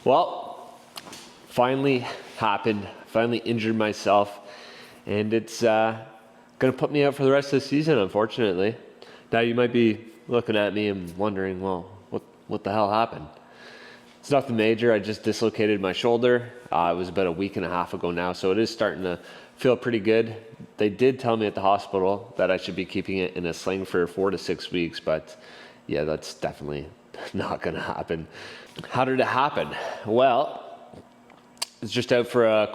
Well, finally happened. Finally injured myself, and it's gonna put me out for the rest of the season, unfortunately. Now you might be looking at me and wondering, well, what the hell happened? It's nothing major. I just dislocated my shoulder. It was about a week and a half ago now, so it is starting to feel pretty good. They did tell me at the hospital that I should be keeping it in a sling for 4 to 6 weeks, but yeah, that's definitely not gonna happen. How did it happen? Well, it's just out for a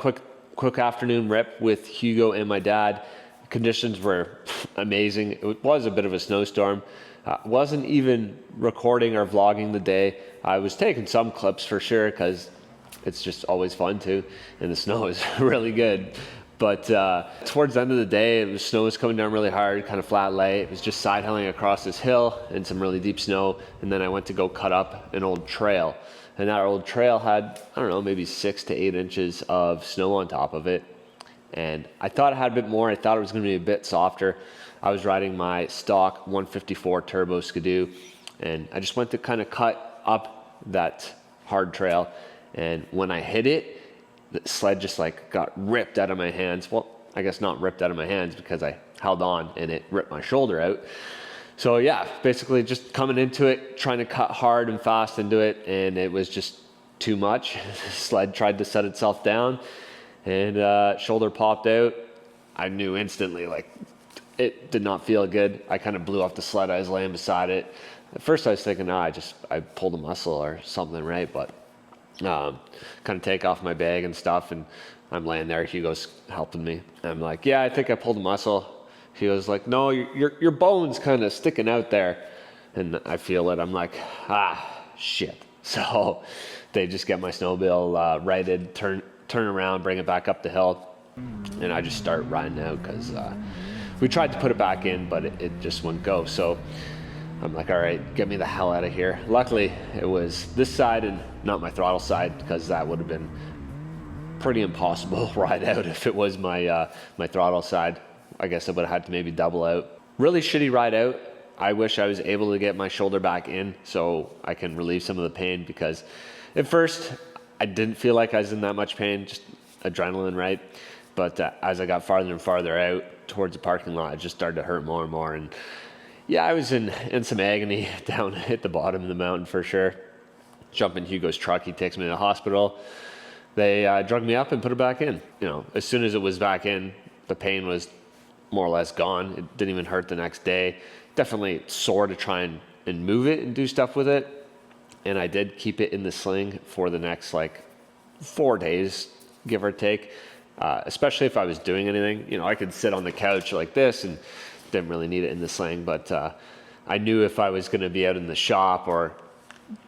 quick afternoon rip with Hugo and my dad. Conditions were amazing. It was a bit of a snowstorm. Wasn't even recording or vlogging the day. I was taking some clips for sure because it's just always fun to, and the snow is really good. But towards the end of the day, the snow was coming down really hard, kind of flat lay. It was just side hilling across this hill in some really deep snow. And then I went to go cut up an old trail. And that old trail had, I don't know, maybe 6 to 8 inches of snow on top of it. And I thought it had a bit more. I thought it was going to be a bit softer. I was riding my stock 154 turbo Skidoo, and I just went to kind of cut up that hard trail. And when I hit it, the sled just like got ripped out of my hands. Well, I guess not ripped out of my hands because I held on and it ripped my shoulder out. So yeah, basically just coming into it, trying to cut hard and fast into it, and it was just too much. The sled tried to set itself down, and shoulder popped out. I knew instantly, like, it did not feel good. I kind of blew off the sled. I was laying beside it. At first I was thinking, I pulled a muscle or something, right? But kind of take off my bag and stuff, and I'm laying there. Hugo's helping me. I'm like, yeah, I think I pulled a muscle. Hugo's like, no, your bone's kind of sticking out there. And I feel it. I'm like, shit. So they just get my snowmobile righted, turn around, bring it back up the hill, and I just start riding out because we tried to put it back in, but it just wouldn't go. So I'm like, all right, get me the hell out of here. Luckily, it was this side and not my throttle side, because that would have been pretty impossible ride out if it was my my throttle side. I guess I would have had to maybe double out. Really shitty ride out. I wish I was able to get my shoulder back in so I can relieve some of the pain, because at first I didn't feel like I was in that much pain, just adrenaline, right? But as I got farther and farther out towards the parking lot, it just started to hurt more and more. And yeah, I was in some agony down at the bottom of the mountain for sure. Jump in Hugo's truck, he takes me to the hospital. They drug me up and put it back in. You know, as soon as it was back in, the pain was more or less gone. It didn't even hurt the next day. Definitely sore to try and move it and do stuff with it. And I did keep it in the sling for the next like 4 days, give or take. Especially if I was doing anything. You know, I could sit on the couch like this and didn't really need it in the sling, but I knew if I was going to be out in the shop or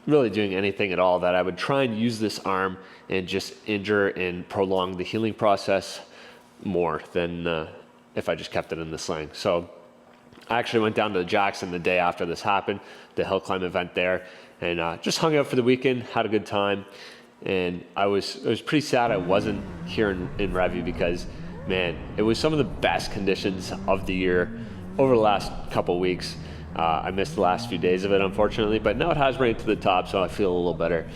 really doing anything at all, that I would try and use this arm and just injure and prolong the healing process more than if I just kept it in the sling. So I actually went down to Jackson the day after this happened, the hill climb event there, and just hung out for the weekend, had a good time. And it was pretty sad I wasn't here in Revy, because man, it was some of the best conditions of the year over the last couple of weeks. I missed the last few days of it, unfortunately, but now it has rained to the top, so I feel a little better.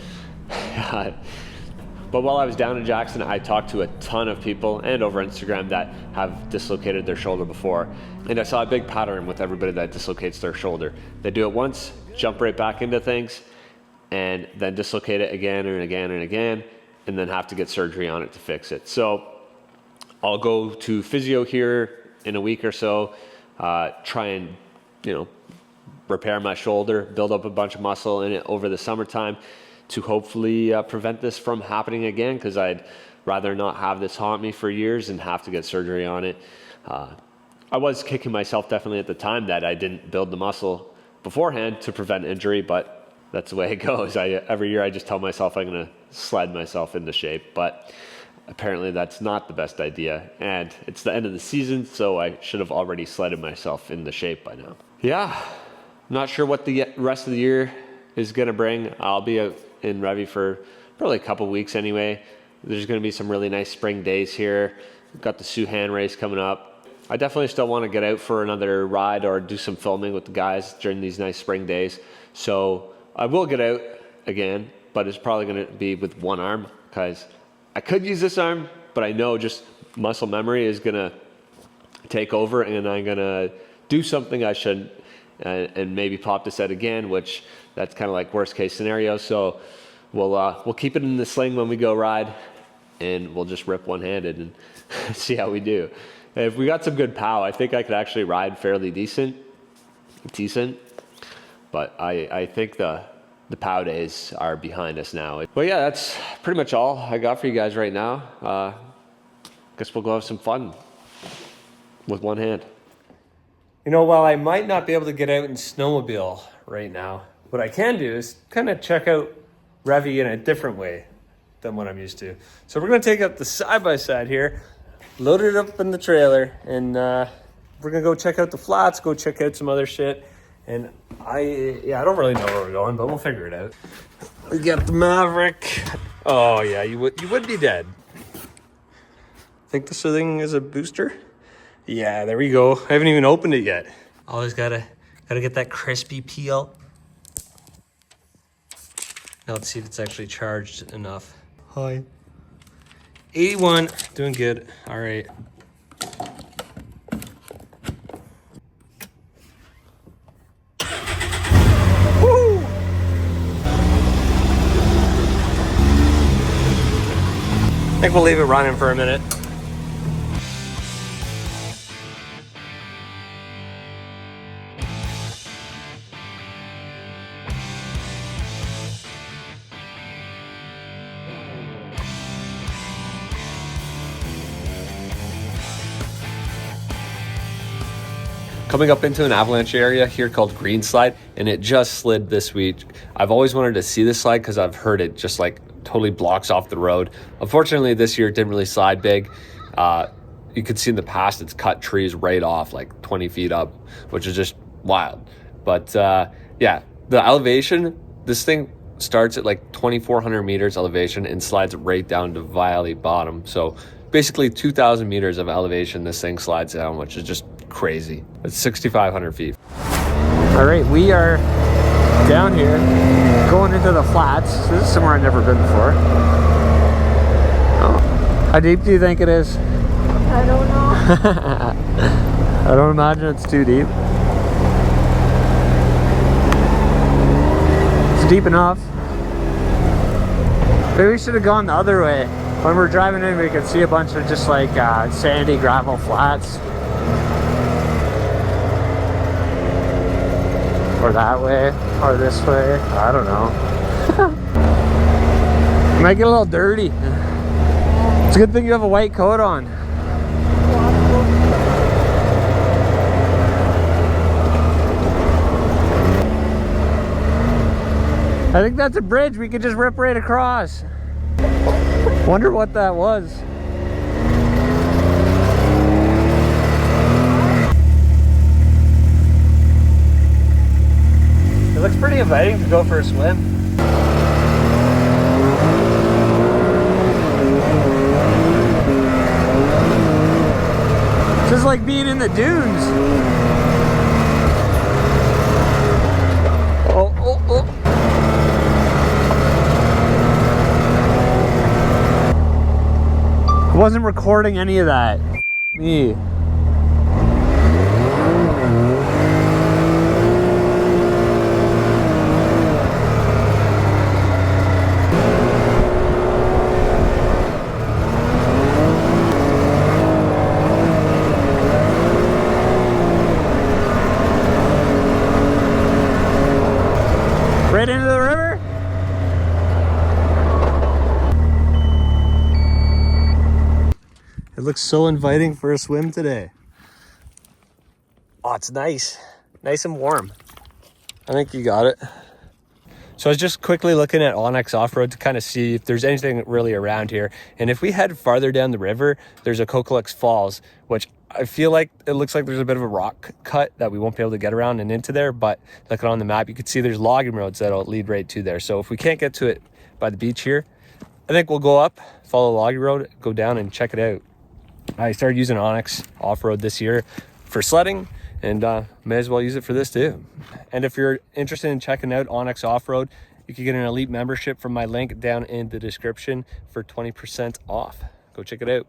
But while I was down in Jackson, I talked to a ton of people and over Instagram that have dislocated their shoulder before. And I saw a big pattern with everybody that dislocates their shoulder. They do it once, jump right back into things, and then dislocate it again and again and again, and then have to get surgery on it to fix it. So I'll go to physio here in a week or so, try and, repair my shoulder, build up a bunch of muscle in it over the summertime to hopefully prevent this from happening again, because I'd rather not have this haunt me for years and have to get surgery on it. I was kicking myself definitely at the time that I didn't build the muscle beforehand to prevent injury, but that's the way it goes. Every year I just tell myself I'm going to sled myself into shape, but apparently that's not the best idea. And it's the end of the season, so I should have already sledded myself into shape by now. Yeah, not sure what the rest of the year is going to bring. I'll be out in Revy for probably a couple weeks anyway. There's going to be some really nice spring days here. We've got the Suhan race coming up. I definitely still want to get out for another ride or do some filming with the guys during these nice spring days. So I will get out again but it's probably going to be with one arm because I could use this arm, but I know just muscle memory is going to take over and I'm going to do something I shouldn't and maybe pop the set again, which that's kind of like worst case scenario. So we'll keep it in the sling when we go ride and we'll just rip one-handed and see how we do. If we got some good pow, I think I could actually ride fairly decent, but I think the pow days are behind us now. But yeah, that's pretty much all I got for you guys right now. Guess we'll go have some fun with one hand. You know, while I might not be able to get out and snowmobile right now, what I can do is kind of check out Revy in a different way than what I'm used to. So we're going to take up the side-by-side here, load it up in the trailer, and we're going to go check out the flats, go check out some other shit. And I don't really know where we're going, but we'll figure it out. We got the Maverick. Oh yeah, you would be dead. Think this thing is a booster? Yeah, there we go. I haven't even opened it yet. Always gotta get that crispy peel. Now let's see if it's actually charged enough. Hi. 81, doing good. All right. Woo! I think we'll leave it running for a minute. Coming up into an avalanche area here called Green Slide, and it just slid this week. I've always wanted to see this slide because I've heard it just like totally blocks off the road. Unfortunately, this year it didn't really slide big. You could see in the past it's cut trees right off like 20 feet up, which is just wild. But yeah, the elevation, this thing starts at like 2,400 meters elevation and slides right down to Valley Bottom. So basically 2,000 meters of elevation this thing slides down, which is just crazy. It's 6,500 feet. All right, we are down here going into the flats. This is somewhere I've never been before. Oh. How deep do you think it is? I don't know. I don't imagine it's too deep. It's deep enough. Maybe we should have gone the other way. When we're driving in, we could see a bunch of just like sandy gravel flats. Or that way, or this way. I don't know. Might get a little dirty. It's a good thing you have a white coat on. I think that's a bridge we could just rip right across. Wonder what that was. It looks pretty inviting to go for a swim. It's just like being in the dunes. Oh, oh, oh. I wasn't recording any of that. Me. Right into the river? It looks so inviting for a swim today. Oh, it's nice. Nice and warm. I think you got it. So I was just quickly looking at Onyx Off-Road to kind of see if there's anything really around here. And if we head farther down the river, there's a Kokolix Falls, which I feel like it looks like there's a bit of a rock cut that we won't be able to get around and into there. But looking on the map, you can see there's logging roads that'll lead right to there. So if we can't get to it by the beach here, I think we'll go up, follow the logging road, go down and check it out. I started using Onyx Off-Road this year for sledding, and may as well use it for this too. And if you're interested in checking out Onyx Off-Road You can get an elite membership from my link down in the description for 20% off. Go check it out.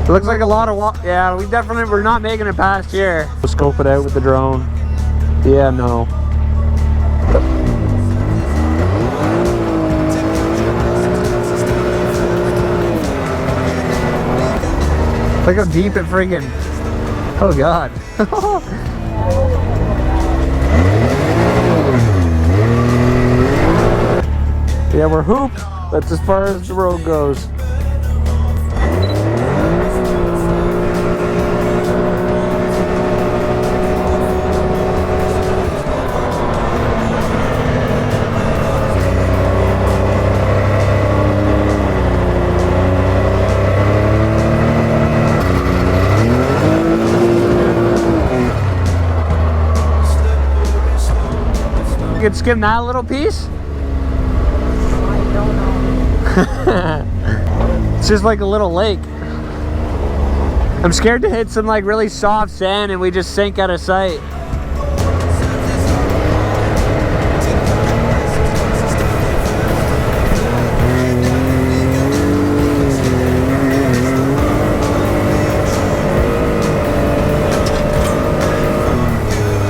It looks like a lot of yeah, we're not making it past here. We'll scope it out with the drone. Yeah, no. Look how deep it friggin'. Oh god. Yeah, we're hooped. That's as far as the road goes. You could skim that little piece? I don't know. It's just like a little lake. I'm scared to hit some like really soft sand and we just sink out of sight.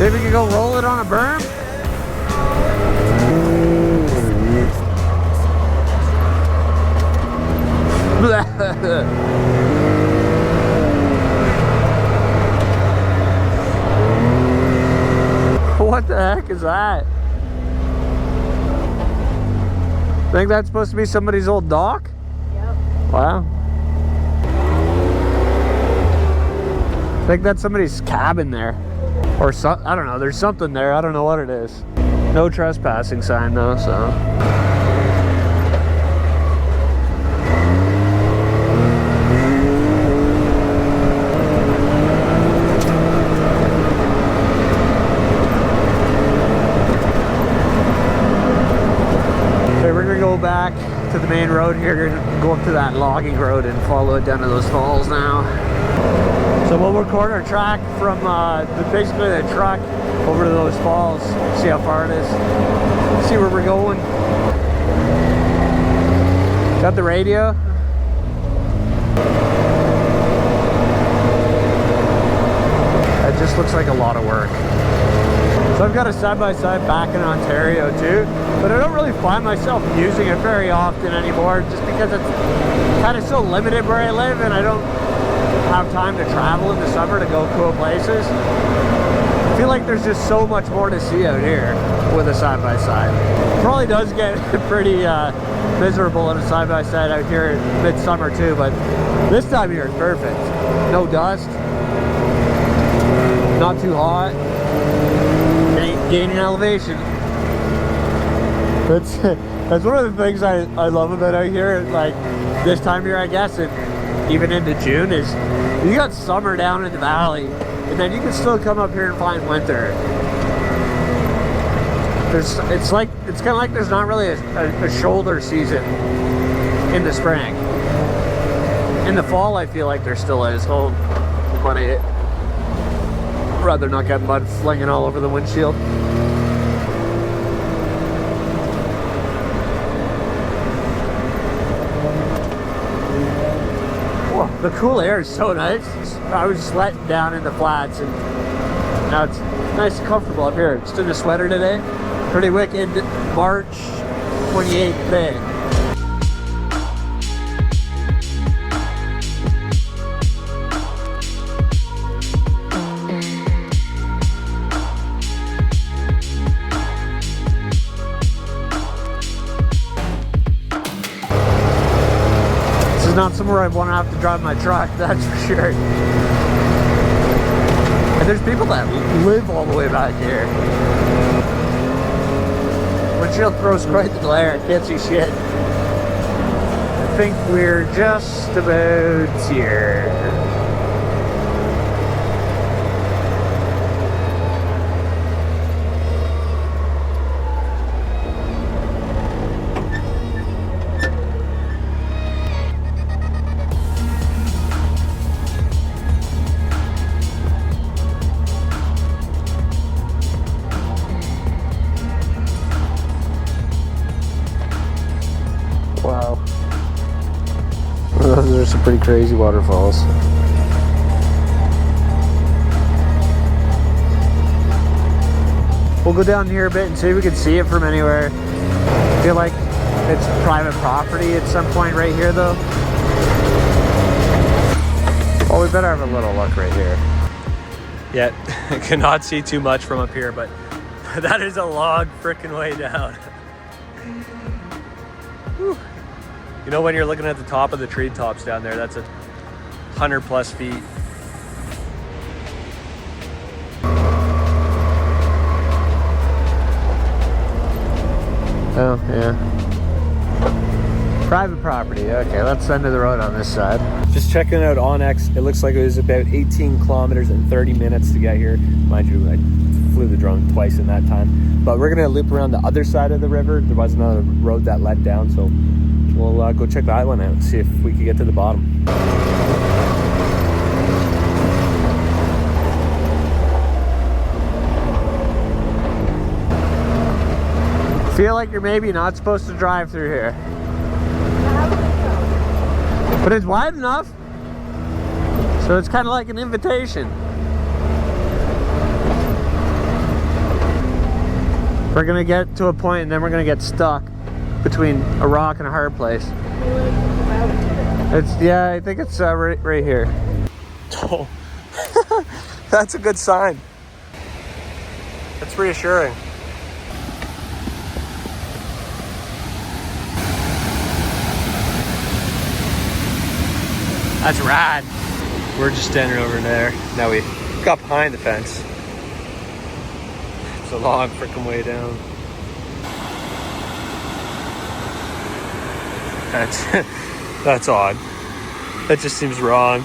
Maybe we could go roll it on a berm? What the heck is that? Think that's supposed to be somebody's old dock? Yep. Wow. Think that's somebody's cabin there. Or some, I don't know, there's something there. I don't know what it is. No trespassing sign though, so. Back to the main road here, go up to that logging road and follow it down to those falls now. So we'll record our track from basically the truck over to those falls, see how far it is, see where we're going. Got the radio. That just looks like a lot of work. So I've got a side-by-side back in Ontario too, but I don't really find myself using it very often anymore just because it's kind of so limited where I live and I don't have time to travel in the summer to go cool places. I feel like there's just so much more to see out here with a side-by-side. Probably does get pretty miserable in a side-by-side out here in midsummer too, but this time of year is perfect. No dust, not too hot. Gaining elevation. That's one of the things I love about out here, like this time of year, I guess, and even into June, is you got summer down in the valley, and then you can still come up here and find winter. It's kind of like there's not really a shoulder season in the spring. In the fall, I feel like there still is. Oh, funny. Rather not get mud flinging all over the windshield. Whoa, the cool air is so nice. I was sweating down in the flats and now it's nice and comfortable up here. Just in a sweater today. Pretty wicked March 28th day. Not somewhere I want to have to drive my truck, that's for sure. And there's people that live all the way back here. Windshield throws quite the glare, can't see shit. I think we're just about here. pretty crazy waterfalls. We'll go down here a bit and see if we can see it from anywhere. I feel like it's private property at some point right here though. Well, we better have a little look right here. Yeah, I cannot see too much from up here, but that is a long freaking way down. Whew. You know, when you're looking at the top of the treetops down there, that's 100+ feet. Oh, yeah. Private property. Okay, let's end of the road on this side. Just checking out Onyx. It looks like it was about 18 kilometers and 30 minutes to get here. Mind you, I flew the drone twice in that time. But we're gonna loop around the other side of the river. There was another road that led down, so we'll go check that one out and see if we can get to the bottom. Feel like you're maybe not supposed to drive through here. But it's wide enough, so it's kind of like an invitation. We're gonna get to a point and then we're gonna get stuck between a rock and a hard place. It's, yeah, I think it's right here. Oh, that's a good sign. That's reassuring. That's rad. We're just standing over there. Now we got behind the fence. It's a long freaking way down. That's odd. That just seems wrong.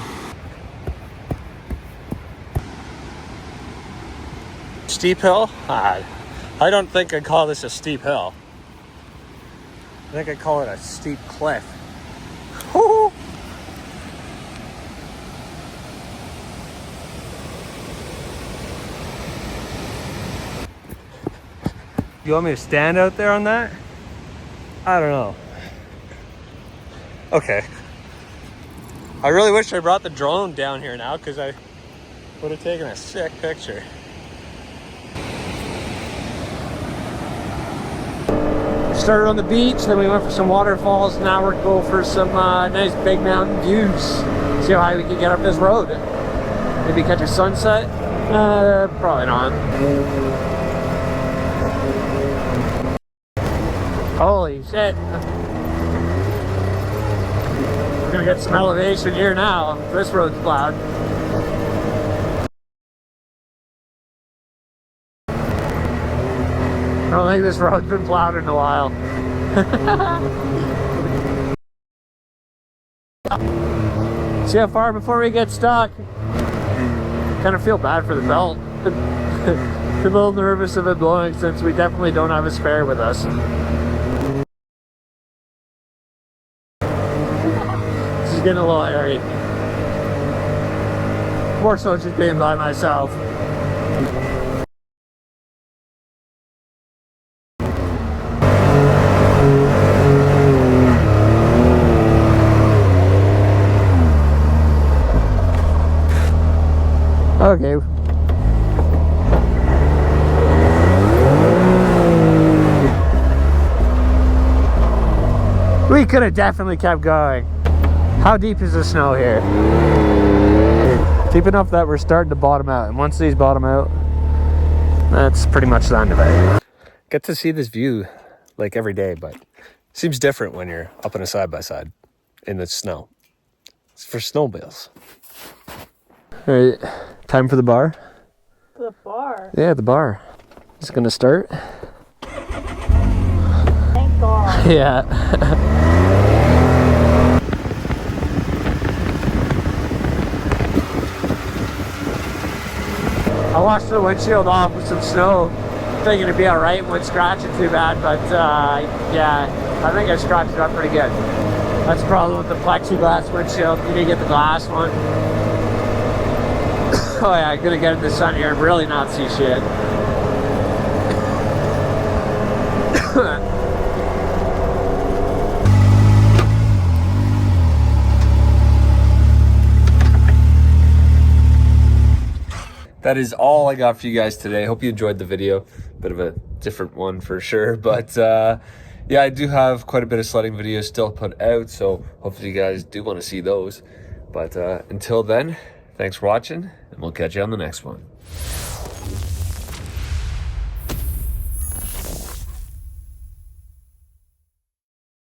Steep hill? I don't think I'd call this a steep hill. I think I'd call it a steep cliff. Woo! You want me to stand out there on that? I don't know. Okay. I really wish I brought the drone down here now because I would have taken a sick picture. We started on the beach, then we went for some waterfalls. Now we're going for some nice big mountain views. See how high we can get up this road. Maybe catch a sunset? Probably not. Holy shit. We're gonna get some elevation here now. This road's plowed. I don't think this road's been plowed in a while. See how far before we get stuck? Kind of feel bad for the belt. I'm a little nervous of it blowing since we definitely don't have a spare with us. This is getting a little hairy. More so just being by myself. Okay. We could have definitely kept going. How deep is the snow here? Deep enough that we're starting to bottom out. And once these bottom out, that's pretty much the end of it. Get to see this view like every day, but it seems different when you're up in a side-by-side in the snow. It's for snowmobiles. All right, time for the bar. The bar. Yeah, the bar. It's gonna start. Thank God. Yeah. I washed the windshield off with some snow, thinking it'd be alright, wouldn't scratch it too bad, but yeah, I think I scratched it up pretty good. That's the problem with the plexiglass windshield. You need to get the glass one. Oh yeah, I'm gonna get in the sun here and really not see shit. that is all I got for you guys today. Hope you enjoyed the video. Bit of a different one for sure, but yeah, I do have quite a bit of sledding videos still put out, so hopefully you guys do want to see those. But until then, thanks for watching, and we'll catch you on the next one.